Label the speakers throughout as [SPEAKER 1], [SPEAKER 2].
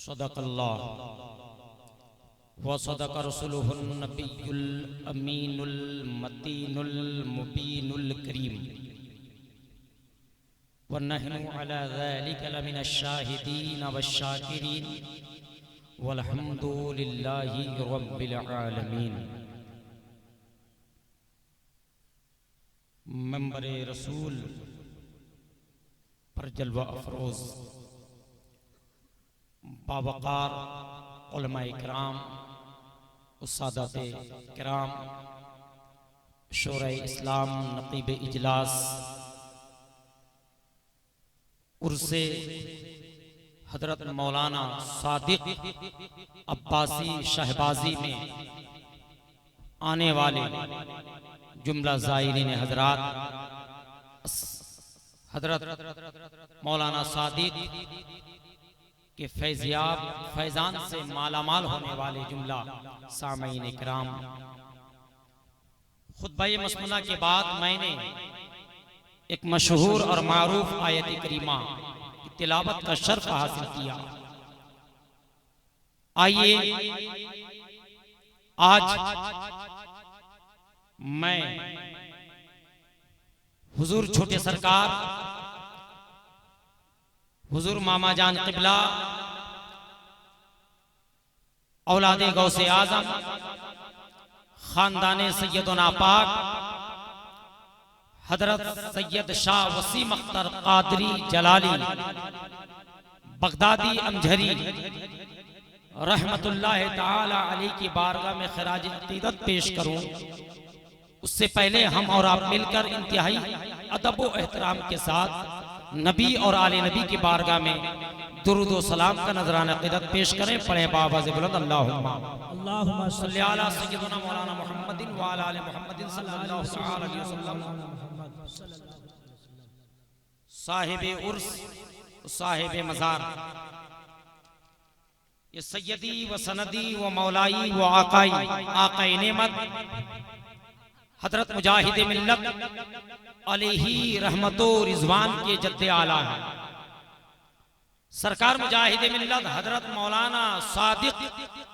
[SPEAKER 1] सदक़ल्लाह व सदक़ रसूलुहुन नबियुल अमीनुल मतीनुल मुबीनुल करीम व नहनु अला ज़ालिका लमिनश शाहिदीन वश्शाकिरीन वल्हम्दुलिल्लाहि रब्बिल आलमीन। मंबरे रसूल पर जलवा अफरोज बावकार उलमाए किराम, उस्तादाते किराम, शोरे इस्लाम, नक़ीब इजलास, उर्से हजरत मौलाना सादिक अब्बासी शहबाजी में आने वाले जुमला ज़ायरीन हजरात, हजरत मौलाना सादिक के फैज़याब फैज़ान से मालामाल होने वाले जुमला सामईन इकराम, खुतबा मसनूना के बाद मैंने एक मशहूर और मारूफ आयत करीमा की तिलावत का शर्फ हासिल किया। आइए आज मैं हुजूर छोटे सरकार, हुजूर मामा जान क़िबला, औलादे गौसे आज़म, खानदाने सैयदना पाक हजरत सैयद शाह वसीम अख्तर कादरी जलाली बगदादी अमझरी रहमतुल्लाह ताला अलैह की बारगाह में खिराज अक़ीदत पेश करूं, उससे पहले हम और आप मिलकर इंतहाई अदब व एहतराम के साथ नबी और आले नबी की बारगाह में दुरूद व सलाम का नजराना अक़ीदत पेश करें। पढ़े बाबाज़ बुलंद अल्लाहुम्मा सल्ली अला सय्यिदना मौलाना मुहम्मदिन व अला आलि मुहम्मदिन सल्लल्लाहु अलैहि वसल्लम। साहिबे उर्स, साहिबे मज़ार, ये सैयदी व सनदी व मौलाई व आकाई, आकाई नेमत हजरत मुजाहिद मिल्लत अलैहि रहमतो रिजवान के जद्दे आला है। सरकार मुजाहिद मिल्लत हजरत मौलाना सादिक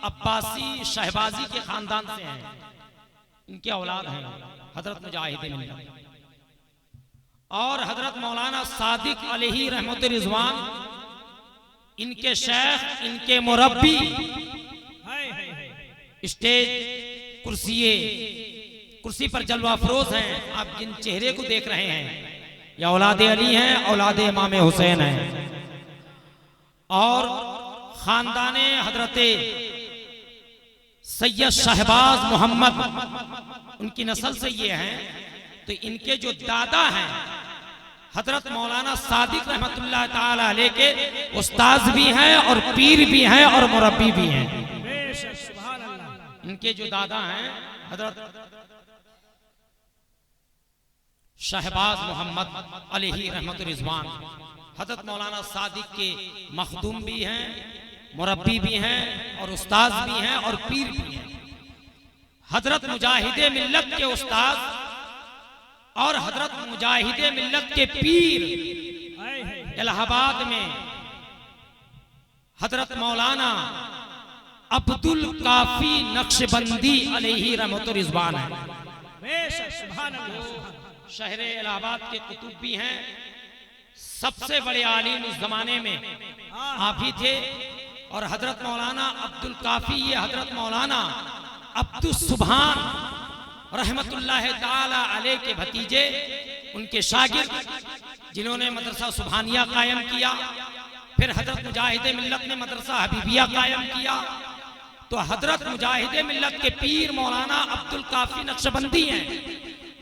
[SPEAKER 1] अब्बासी शहबाजी के खानदान से हैं, इनके औलाद हैं हजरत मुजाहिद मिल्लत, और हजरत मौलाना सादिक अलैहि रहमतो रिजवान इनके शेख, इनके मुरब्बी, स्टेज कुर्सी पर जलवा फरोज हैं। आप जिन चेहरे को देख रहे हैं या औलादे अली हैं, औलादे इमाम हुसैन हैं, और खानदाने हजरते सैयद शहबाज मोहम्मद उनकी नस्ल से ये हैं। तो इनके जो दादा हैं हजरत मौलाना सादिक रहमतुल्लाह ताला अलैह के उस्ताद भी हैं और पीर भी हैं और मुरब्बी भी हैं। इनके जो दादा हैं हजरत शहबाज मोहम्मद अलैहि रहमतुर रिजवान हजरत मौलाना सादिक के मखदूम भी हैं, मुरब्बी भी हैं और उस्ताद भी हैं और पीर भी हैं। हजरत मुजाहिदे मिल्लत के उस्ताद और हजरत मुजाहिदे मिल्लत के पीर इलाहाबाद में हजरत मौलाना अब्दुल काफी नक्शबंदी अलैहि रहमतुर रिजवान है। शहरे इलाहाबाद के कुतुब भी हैं, सबसे बड़े आलिम उस जमाने में आप ही थे। और हजरत मौलाना अब्दुल काफी, ये हजरत मौलाना अब्दुल सुभान रहमतुल्लाह ताला अलैह के भतीजे, उनके शागिर्द, जिन्होंने मदरसा सुभानिया कायम किया। फिर हजरत मुजाहिदे मिल्लत ने मदरसा हबीबिया कायम किया। तो हजरत मुजाहिदे मिल्लत के पीर मौलाना अब्दुल काफी नक्शबंदी हैं,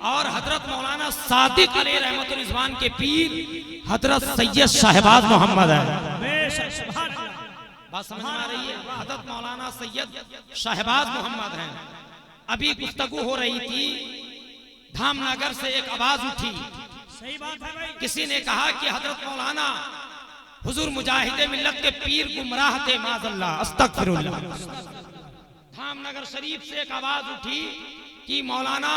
[SPEAKER 1] और हजरत मौलाना सादिक अलैहि रहमतुर रिजवान के पीर हजरत सैयद शहबाज मोहम्मद है। बात समझ में आ रही है? हजरत मौलाना सैयद शहबाज मोहम्मद हैं। अभी गुफ्तगू हो रही थी, धामनगर से एक आवाज उठी, सही बात है भाई, किसी ने कहा कि हजरत मौलाना हुजूर मुजाहिदे मिल्लत के पीर गुमराह थे, माज़अल्लाह, अस्तगफिरुल्लाह। धामनगर शरीफ से एक आवाज उठी कि मौलाना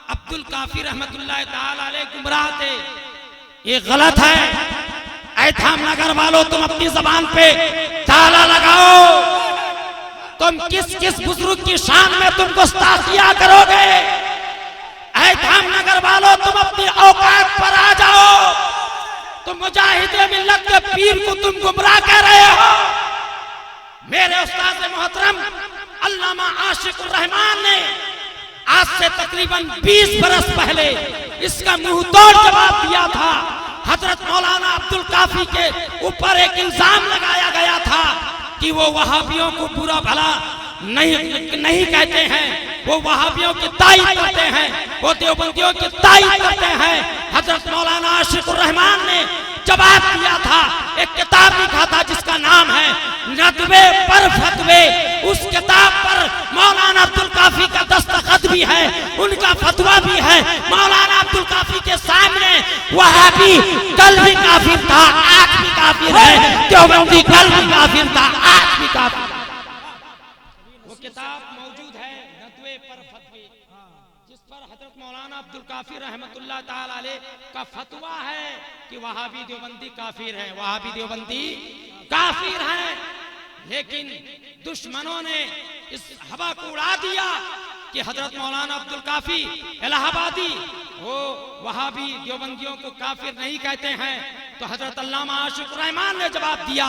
[SPEAKER 1] अब्दुल काफी रहमतुल्लाह ताला अलैह गुमराह थे। ये गलत है। ऐ धामनगर वालों, तुम अपनी जबान पे ताला लगाओ। तुम किस किस बुजुर्ग की शान में तुम गुस्ताखियां करोगे? ऐ धामनगर वालों, तुम अपनी औकात पर आ जाओ। तुम मुजाहिदे मिल्लत के पीर को तुम गुमराह कर रहे हो। मेरे उस्ताद मोहतरम अल्लामा आशिकुर रहमान ने आज से तकरीबन 20 बरस पहले इसका मुंहतोड़ जवाब दिया था। हजरत मौलाना अब्दुल काफी के ऊपर एक इल्जाम लगाया गया था कि वो वहाबियों को बुरा भला नहीं कहते हैं, वो वहाबियों की तारीफ करते हैं, वो देवबंदियों की तारीफ करते हैं। हजरत मौलाना आशिकुर रहमान ने जवाब दिया था, एक किताब लिखा था जिसका नाम है नदवे पर फतवे। उस किताब पर मौलाना अब्दुल काफी का दस्तखत भी है, उनका फतवा भी है। मौलाना अब्दुल काफी के सामने वहाबी कल भी काफिर था, आज भी काफिर है, देवबंदी कल भी काफिर था, आज भी काफिर। वो किताब मौजूद है नदवे पर फतवे, जिस पर हजरत मौलाना अब्दुल काफी रहमतुल्लाह ताला अलैह का फतवा है कि वहाबी देवबंदी काफिर है, वहाबी देवबंदी काफिर है। लेकिन दुश्मनों ने इस हवा को उड़ा दिया कि हजरत मौलाना अब्दुल काफी इलाहाबादी वो वहाबी देवबंदियों को काफिर नहीं कहते हैं। तो हजरत अल्लामा आशिकुर रहमान ने जवाब दिया।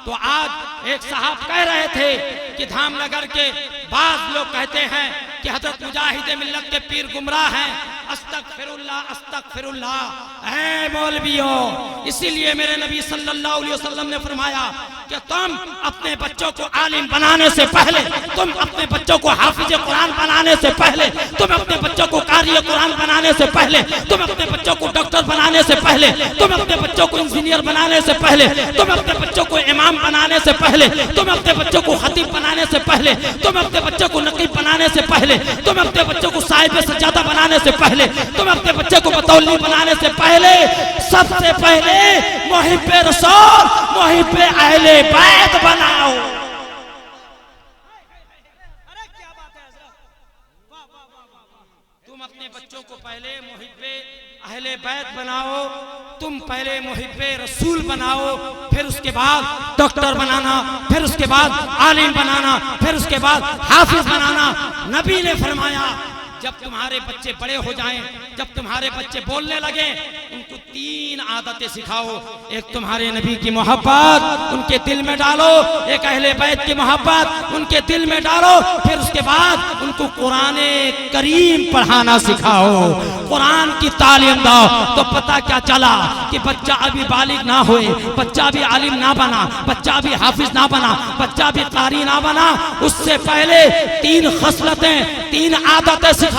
[SPEAKER 1] तो आज एक साहब कह रहे थे कि धामनगर के बाज लोग कहते हैं कि हजरत मुजाहिदे मिल्लत के पीर गुमराह हैं। अस्तगफिरुल्लाह अस्तगफिरुल्लाह। ऐ मौलवियों, इसीलिए मेरे नबी सल्लल्लाहु अलैहि वसल्लम ने फरमाया कि तुम अपने बच्चों को आलिम बनाने से पहले, तुम अपने बच्चों को हाफिज कुरान बनाने से पहले, तुम अपने बच्चों को कारी कुरान बनाने से पहले, तुम अपने बच्चों को डॉक्टर बनाने से पहले, तुम अपने बच्चों को इंजीनियर बनाने से पहले, तुम अपने बच्चों को इमाम बनाने से पहले, तुम अपने बच्चों को खतीब बनाने से पहले, तुम अपने बच्चों को नकीब बनाने से पहले, तुम अपने बच्चों को साहिब सज्जादा बनाने से पहले, तुम अपने बच्चे को बतौली बनाने से पहले, सबसे पहले मुहिब्बे रसूल, मुहिब्बे अहले बैत बनाओ। तुम अपने बच्चों को पहले मुहिब्बे अहले बैत बनाओ, तुम पहले मुहिब्बे रसूल बनाओ, फिर उसके बाद डॉक्टर बनाना, फिर उसके बाद आलिम बनाना, फिर उसके बाद हाफिज बनाना। नबी ने फरमाया जब तुम्हारे बच्चे बड़े हो जाएं, जब तुम्हारे बच्चे बोलने लगे, उनको 3 आदतें सिखाओ। एक तुम्हारे नबी की मोहब्बत उनके दिल में डालो, एक अहले बैत की मोहब्बत उनके दिल में डालो, फिर उसके बाद उनको कुरान करीम पढ़ाना सिखाओ, कुरान की तालीम दो। तो पता क्या चला कि बच्चा अभी बालिग ना होए, बच्चा भी आलिम ना बना, बच्चा भी हाफिज ना बना, बच्चा भी कारी ना बना, उससे पहले 3 खसलतें, 3 आदतें सिखाओ।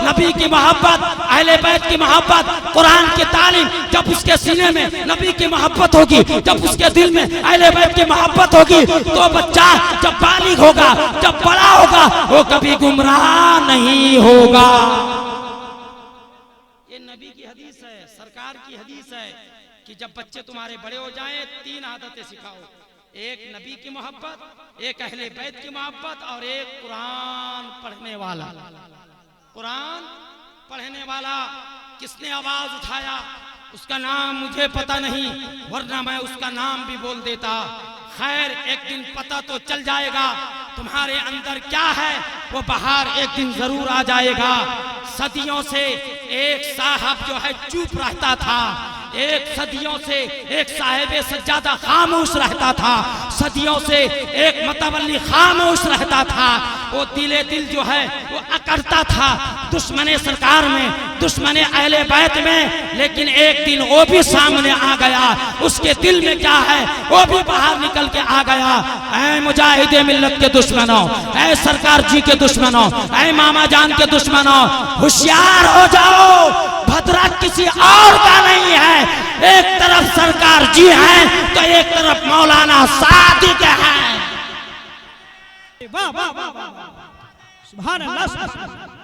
[SPEAKER 1] नबी की मोहब्बत, अहले बैत की मोहब्बत, कुरान की तालीम। जब उसके सीने में नबी की मोहब्बत होगी, जब उसके दिल में अहले बैत की मोहब्बत होगी, तो बच्चा जब बालिग होगा, जब बड़ा होगा, वो कभी गुमराह नहीं होगा। ये नबी की हदीस है, सरकार की हदीस है कि जब बच्चे तुम्हारे बड़े हो जाएं 3 आदतें सिखाओ। एक नबी की मोहब्बत, एक अहले बैत की मोहब्बत और एक कुरान पढ़ने वाला। कुरान पढ़ने वाला किसने आवाज उठाया उसका नाम मुझे पता नहीं, वरना मैं उसका नाम भी बोल देता। खैर, एक दिन पता तो चल जाएगा तुम्हारे अंदर क्या है, वो बाहर एक दिन जरूर आ जाएगा। सदियों से एक साहब जो है चुप रहता था, एक सदियों से एक साहिब सज्जादा खामोश रहता था, सदियों से एक मतवल्ली खामोश रहता था। वो दिले दिल जो है वो अकड़ता था दुश्मने सरकार में, दुश्मने अहले बैत में, लेकिन एक दिन वो भी सामने आ गया, उसके दिल में क्या है वो भी बाहर निकल के आ गया। ऐ मुजाहिदे मिल्लत के दुश्मनों, ऐ सरकार जी के दुश्मनों, ऐ मामा जान के दुश्मनों, होशियार हो जाओ, खतरा किसी और का नहीं है। एक तरफ सरकार जी है तो एक तरफ मौलाना सादिक है।
[SPEAKER 2] वाह वाह वाह वाह, सुभान अल्लाह, सुभान अल्लाह।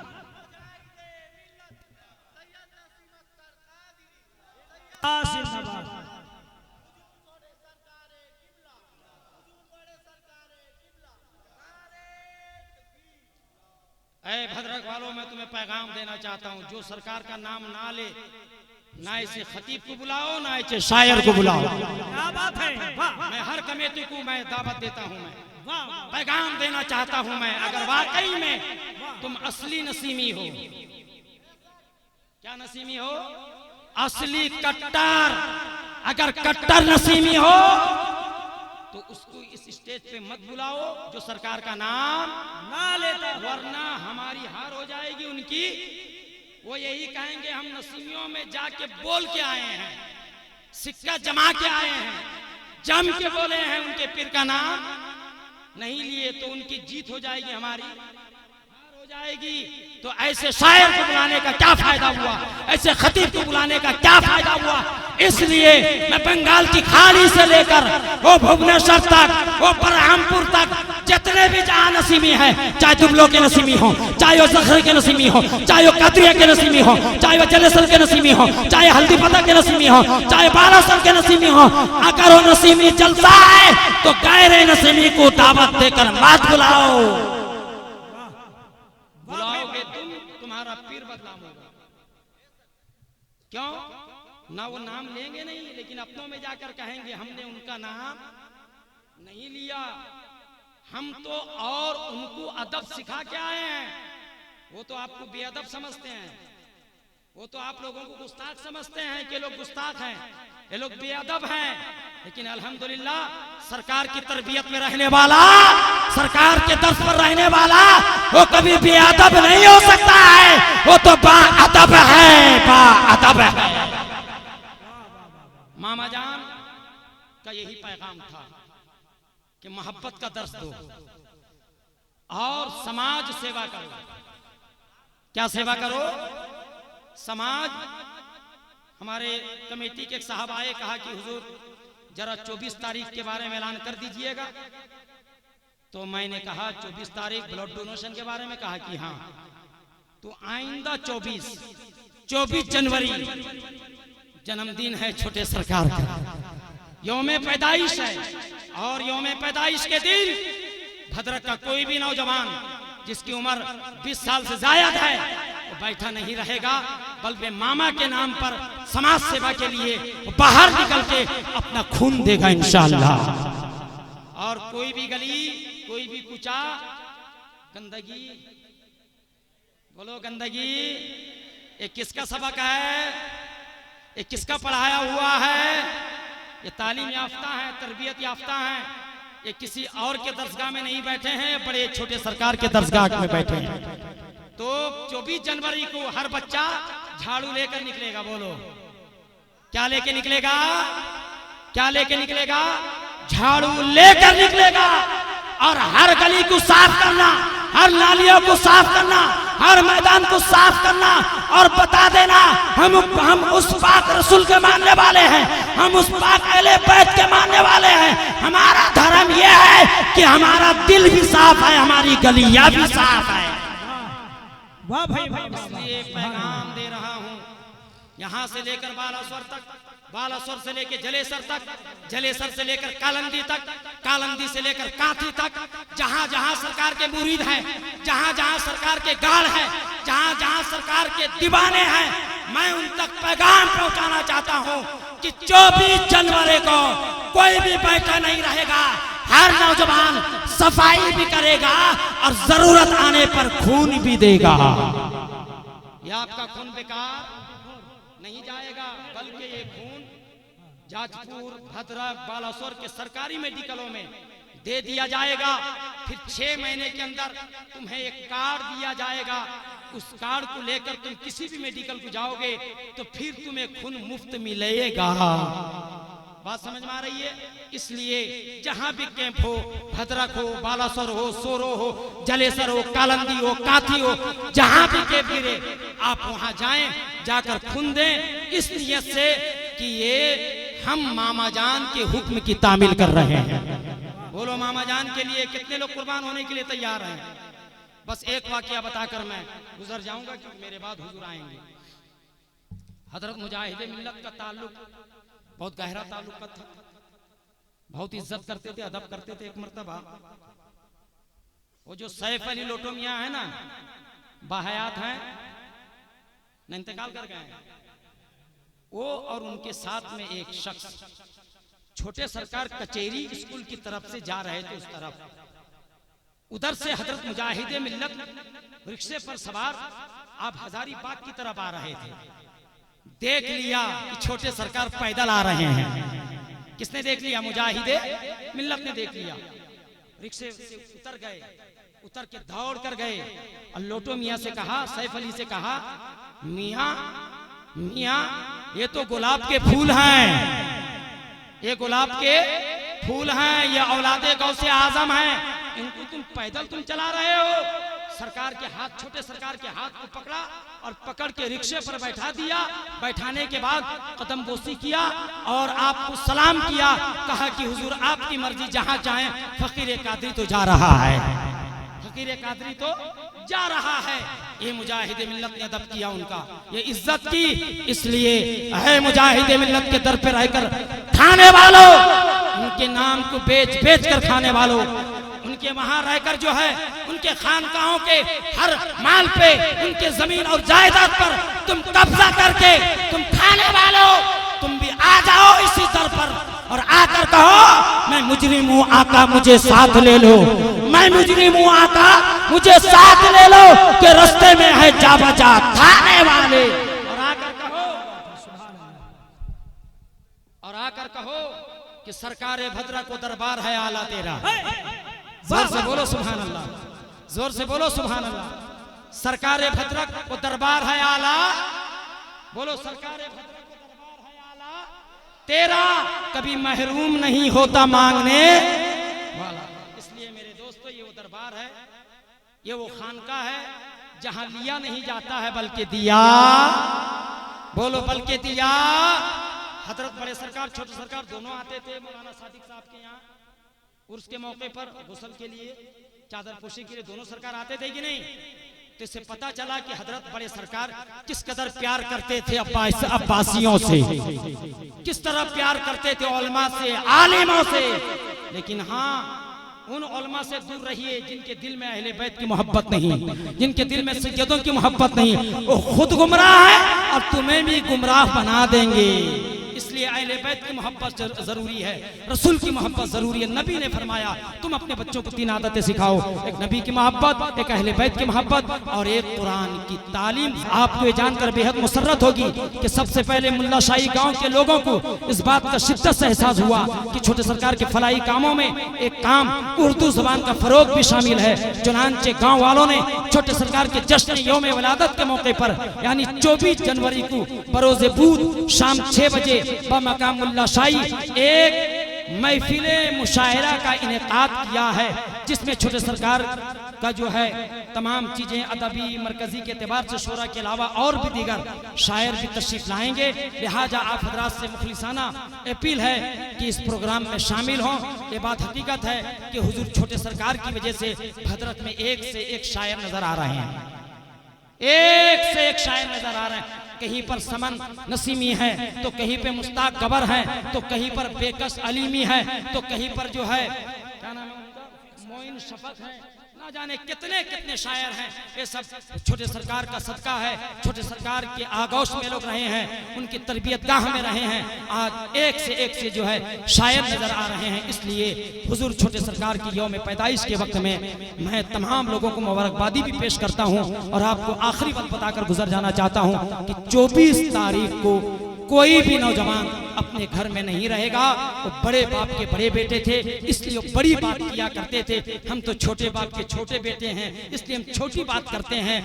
[SPEAKER 1] ऐ भद्रक वालों, मैं तुम्हें पैगाम देना चाहता हूं, जो सरकार का नाम ना ले ना इसे खतीब को बुलाओ ना इसे शायर को बुलाओ।
[SPEAKER 2] क्या बात है, वाह
[SPEAKER 1] मैं हर कमेटी को मैं दावत देता हूं, मैं
[SPEAKER 2] वाह
[SPEAKER 1] पैगाम देना चाहता हूं मैं, अगर वाकई में तुम असली नसीमी हो, क्या नसीमी हो, असली कट्टर, अगर कट्टर नसीमी हो तो उसको इस स्टेज पे मत बुलाओ जो सरकार का नाम
[SPEAKER 2] ना लेते,
[SPEAKER 1] वरना हमारी हार हो जाएगी उनकी। वो यही कहेंगे हम नसीमियों में जाके बोल के आए हैं, सिक्का जमा के आए हैं, जम के बोले हैं, उनके पीर का नाम नहीं लिए तो उनकी जीत हो जाएगी, हमारी हार हो जाएगी। तो ऐसे शायर को बुलाने का क्या फायदा हुआ, ऐसे खतीब को बुलाने का क्या फायदा हुआ। इसलिए मैं बंगाल की खाड़ी से लेकर वो भुवनेश्वर तक, वो बरहमपुर तक, जितने भी जहां नसीमी है, चाहे दुबलो के नसीमी हो, चाहे वो जखर के नसीमी हो, चाहे वो कदरिया के नसीमी हो, चाहे वो जलेसर के नसीमी हो, चाहे हल्दी पता के नसीमी हो, चाहे बालासर के नसीमी हो, अगर वो नसीमी जलसा है तो गैर नसीमी को दावत देकर मत बुलाओ। बुलाओगे तुम, तुम्हारा पीर बदनाम होगा। क्यों? ना वो नाम लेंगे नहीं, लेकिन अपनों में जाकर कहेंगे हमने उनका नाम नहीं लिया। हम तो और उनको अदब सिखा के आए हैं, वो तो आपको बेअदब समझते हैं, वो तो आप लोगों को गुस्ताख समझते हैं कि लोग गुस्ताख हैं, ये लोग बेअदब हैं। लेकिन अल्हम्दुलिल्लाह सरकार की तरबियत में रहने वाला, सरकार के दर्श पर रहने वाला, वो कभी बेअदब नहीं हो सकता है, वो तो बाअदब है, बाअदब है। मामा जान का यही पैगाम था कि मोहब्बत का दर्श दो और समाज सेवा करो। क्या सेवा करो? समाज। हमारे कमेटी के एक साहब आए, कहा कि हुजूर जरा 24 तारीख के बारे में ऐलान कर दीजिएगा। तो मैंने कहा 24 तारीख ब्लड डोनेशन के बारे में? कहा कि हाँ। तो आइंदा 24 जनवरी जन्मदिन है छोटे सरकार का, यौम पैदाइश है, और यौम पैदाइश के दिन भद्रक का कोई भी नौजवान जिसकी उम्र 20 साल से ज्यादा है वो बैठा नहीं रहेगा, बल्कि मामा के नाम पर समाज सेवा के लिए वो बाहर निकल के अपना खून देगा इंशाअल्लाह। और कोई भी गली, कोई भी कुचा, गंदगी, बोलो गंदगी, ये किसका सबक है, ये किसका पढ़ाया हुआ है? ये तालीम याफ्ता है, तरबियत याफ्ता है, ये किसी और के दरसगाह में नहीं बैठे हैं, बड़े छोटे सरकार के दरसगाह में बैठे हैं। तो 24 जनवरी को हर बच्चा झाड़ू लेकर निकलेगा। बोलो क्या लेके निकलेगा? क्या लेके निकलेगा? झाड़ू लेकर निकलेगा। और हर गली को साफ करना, हर नालियों को साफ करना, हर मैदान को साफ करना, और बता देना हम उस पाक रसूल के मानने वाले हैं, हम उस पाक अहले बैत के मानने वाले हैं। हमारा धर्म यह है कि हमारा दिल भी साफ है, हमारी गलियां भी साफ है।
[SPEAKER 2] वाह भाई,
[SPEAKER 1] इसलिए पैगाम दे रहा हूं, यहां से लेकर बालासर तक, बालासर से लेकर जलेसर तक, जलेसर से लेकर कालंदी तक, कालंदी से लेकर कांथी तक, जहां जहां सरकार के मुरीद हैं, जहां जहां सरकार के गाढ़ हैं, जहां जहां सरकार के दीवाने हैं, मैं उन तक पैगाम पहुंचाना चाहता हूं कि 24 जनवरी को कोई भी बैठा नहीं रहेगा, हर नौजवान सफाई भी करेगा और जरूरत आने पर खून भी देगा। ये आपका खून बेकार नहीं जाएगा, बल्कि ये खून जाजपुर, भद्रक, बालासोर के सरकारी मेडिकलों में दे दिया जाएगा। फिर 6 महीने के अंदर तुम्हें एक कार्ड दिया जाएगा, उस कार्ड को लेकर तुम किसी भी मेडिकल को जाओगे तो फिर तुम्हें खून मुफ्त मिलेगा। बात समझ में आ रही है? इसलिए जहां भी कैंप हो, भद्रक हो, बालासोर हो, सोरो हो, जलेसर हो, कालंदी हो, काथी हो, जहां भी कैंप गिरे आप वहां जाएं, जाकर खून दें, इस नियत से कि ये हम मामा जान के हुक्म की तामील कर रहे हैं। बोलो मामा जान के लिए कितने लोग कुर्बान होने के लिए तैयार हैं? बस एक वाकया बताकर मैं गुजर जाऊंगा क्योंकि मेरे बाद हुजूर आएंगे। हजरत मुजाहिद मिल्लत का ताल्लुक बहुत गहरा ताल्लुक था, बहुत इज्जत करते थे, अदब करते थे। एक मर्तबा वो जो सैफ अली लोटो मियां है ना, बाहयात हैं, इंतकाल कर गए, वो और उनके साथ में एक शख्स छोटे सरकार कचेरी स्कूल की तरफ से जा रहे थे। उस तरफ उधर से हजरत मुजाहिदे मिल्लत रिक्शे पर सवार आप हजारीबाग की तरफ आ रहे थे। देख लिया कि छोटे सरकार पैदल आ रहे हैं। किसने देख लिया? मुजाहिदे मिल्लत ने देख लिया। रिक्शे से उतर गए, उतर के दौड़ कर गए और लोटो मियाँ से कहा, सैफ अली से कहा, मियाँ मियाँ ये तो गुलाब के फूल हैं, ये गुलाब के फूल हैं, ये औलादे गौसे आजम हैं, इनको तुम पैदल तुम चला रहे हो। सरकार के हाथ, छोटे सरकार के हाथ को पकड़ा और पकड़ के रिक्शे पर बैठा दिया। बैठाने के बाद कदम बोसी किया और आपको सलाम किया। कहा कि हुजूर आपकी मर्जी, जहां चाहें। फकीर कादरी तो जा रहा है, फकीर कादरी तो जा रहा है। ये मुजाहिद मिल्लत ने अदब किया, उनका ये इज्जत की। इसलिए है मुजाहिद मिल्लत के दर पे रहकर खाने वालों, उनके नाम को बेच बेच कर खाने वालों, उनके वहां रहकर जो है उनके खानकाहों के हर माल पे, उनके जमीन और जायदाद पर तुम कब्जा करके तुम खाने वालों, तुम भी आ जाओ इसी दर पर और आकर कहो मैं मुजरिम हूँ आका मुझे साथ ले लो, मैं मुजरिम हूँ आका मुझे साथ ले लो, के रास्ते में है जा बजा खाने वाले। और आकर कहो, और आकर कहो कि सरकार भद्रा को दरबार है आला तेरा। जोर से बोलो सुभान अल्लाह, जोर से बोलो सुभान अल्लाह। सरकार भद्रक को दरबार है आला, बोलो सरकार भद्रक को दरबार है आला तेरा, कभी महरूम नहीं होता मांगने वाला। इसलिए मेरे दोस्तों ये वो दरबार है, ये वो खानका है जहां लिया नहीं जाता है बल्कि दिया, बोलो बल्कि दिया। हजरत बड़े सरकार छोटे सरकार दोनों आते थे मौलाना सादिक साहब के यहाँ उर्स के मौके पर गुस्ल के लिए, चादर पोशी के लिए, दोनों सरकार आते थे कि नहीं? तो इससे पता चला कि हजरत बड़े सरकार किस कदर प्यार करते थे अब्बासियों से, किस तरह प्यार करते थे उलमा से, आलिमों से। लेकिन हाँ, उन उलमा से दूर रहिए जिनके दिल में अहले बैत की मोहब्बत नहीं, जिनके दिल में सैयदों की मोहब्बत नहीं। वो खुद गुमराह है और तुम्हें भी गुमराह बना देंगे। इसलिए अहले बैत की मोहब्बत जरूरी है, रसूल की मोहब्बत जरूरी है। नबी ने फरमाया तुम अपने बच्चों को 3 आदतें सिखाओ, एक नबी की मोहब्बत, एक अहले बैत की मोहब्बत और एक कुरान की तालीम। आपको ये जानकर बेहद मुसर्रत होगी कि सबसे पहले मुल्ला शाही गांव के लोगों को इस बात का शिद्दत से एहसास हुआ कि छोटे सरकार के फलाई कामों में एक काम उर्दू जबान का फरोग भी शामिल है। चुनांचे गाँव वालों ने छोटे सरकार के जश्न यौम विलादत के मौके पर यानी 24 जनवरी को बरोज़े बूद शाम 6 बजे बमकाम मुल्ला शाही एक महफिले मुशायरा का इनेकाद किया है, जिसमें छोटे सरकार का जो है तमाम चीजें अदबी मरकजी के एतबार से शोरा के अलावा और भी दीगर शायर भी तशरीफ लाएंगे। लिहाजा आप हजरात से मुखलिसाना अपील है कि इस प्रोग्राम में शामिल हों। ये बात हकीकत है कि हुजूर छोटे सरकार की वजह से भद्रक में एक से एक शायर नजर आ रहे हैं, एक से एक शायर नजर आ रहे हैं। कहीं पर समन नसीमी है तो कहीं पे मुस्ताक गबर है तो कहीं पर बेकस अलीमी है तो कहीं पर जो है क्या नाम है उनका, मोइन शफक है, ना जाने कितने कितने शायर हैं। ये सब छोटे सरकार का सदका है। छोटे सरकार के आगोश में लोग रहे हैं, उनकी तरबियत गाह में रहे हैं। आज एक से जो है शायर नजर आ रहे हैं। इसलिए हुजूर छोटे सरकार की यौम पैदाइश के वक्त में मैं तमाम लोगों को मुबारकबादी भी पेश करता हूं और आपको आखिरी वक्त बताकर गुजर जाना चाहता हूं कि 24 तारीख को कोई भी नौजवान अपने घर में नहीं रहेगा। वो बड़े बाप के बड़े बेटे थे, इसलिए वो बड़ी बात किया करते थे। हम तो छोटे बाप के छोटे बेटे हैं, इसलिए हम छोटी बात करते हैं।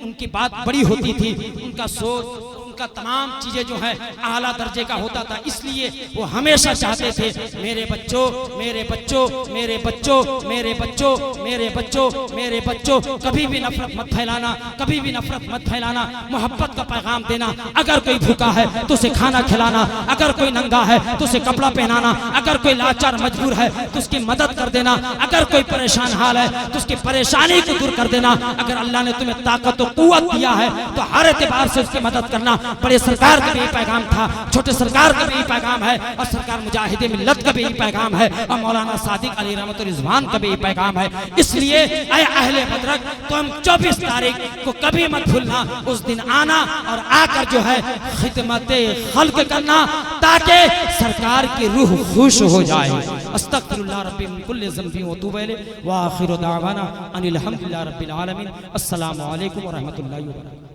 [SPEAKER 1] उनकी बात बड़ी होती थी, उनका सोच, उनका तमाम चीजें जो है आला दर्जे का होता था। इसलिए वो हमेशा चाहते थे मेरे बच्चों मेरे बच्चों मेरे बच्चों मेरे बच्चों मेरे बच्चों मेरे बच्चों, कभी भी नफरत मत फैलाना, कभी भी नफरत मत फैलाना, मोहब्बत का पैगाम देना। अगर कोई भूखा है तो उसे खाना खिलाना, अगर कोई नंगा है तो उसे कपड़ा पहनाना, अगर कोई लाचार मजबूर है तो उसकी मदद कर देना, अगर कोई परेशान हाल है तो उसकी परेशानी को दूर कर देना। अगर अल्लाह ने तुम्हें ताकत और कुव्वत दिया है तो हर एतबार से उसकी मदद करना। बड़े सरकार का भी यही पैगाम था, छोटे सरकार का भी यही पैगाम है, और सरकार मुजाहिदे मिल्लत का भी यही पैगाम है, और मौलाना सादिक अली रहमत रिजवान का भी यही पैगाम है। इसलिए ऐ अहले बदरक, तो हम 24 तारीख को कभी मत भूलना, उस दिन आना और आकर जो है खिदमत खल्क करना, ताकि सरकार की रूह खुश हो जाए। अस्तगफिरुल्लाह रब्बी मिन कुल्लि ज़ंबि व तूबु इलैहि व आखिरु दावाना अनिल हम्दुलिल्लाहि रब्बिल आलमीन। अस्सलामु अलैकुम व रहमतुल्लाहि व बरकातुहू।